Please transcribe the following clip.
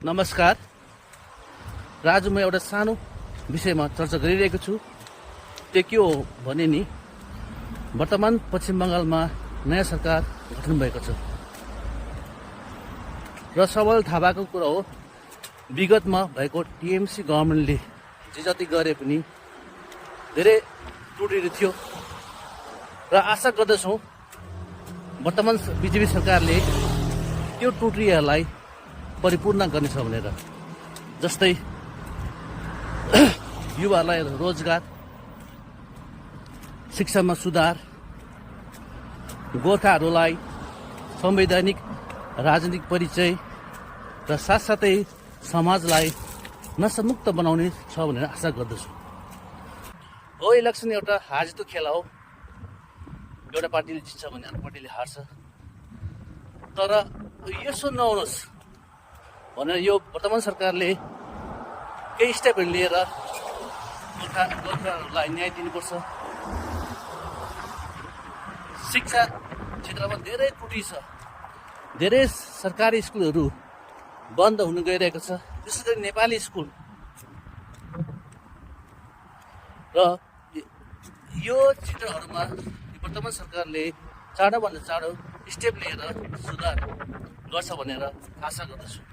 नमस्कार। र आज म एउटा सानो विषयमा चर्चा गरिरहेको छु। त्यो के हो भने नि, वर्तमान पश्चिम बङ्गालमा नयाँ सरकार गठन भएको छ र सबैलाई थाहा भएको कुरा हो, विगतमा भएको टिएमसी गभर्मेन्टले जे जति गरे पनि धेरै त्रुटिहरू थियो र आशा गर्दछौँ वर्तमान बिजेपी सरकारले त्यो त्रुटिहरूलाई परिपूर्ण गर्नेछ भनेर। जस्तै युवाहरूलाई रोजगार, शिक्षामा सुधार, गोर्खाहरूलाई संवैधानिक राजनीतिक परिचय र साथसाथै समाजलाई नशामुक्त बनाउने छ भनेर आशा गर्दछु। हो, इलेक्सन एउटा हारजितको खेला हो। एउटा पार्टीले जित्छ भने अर्को पार्टीले हार्छ। तर यसो नहुनुहोस् भनेर यो वर्तमान सरकारले केही स्टेपहरू लिएर गोर्खाहरूलाई न्याय दिनुपर्छ। शिक्षा क्षेत्रमा धेरै त्रुटि छ। धेरै सरकारी स्कुलहरू बन्द हुन गइरहेको छ, विशेष गरी नेपाली स्कुल। र यो क्षेत्रहरूमा वर्तमान सरकारले चाँडोभन्दा चाँडो स्टेप लिएर सुधार गर्छ भनेर आशा गर्दछु।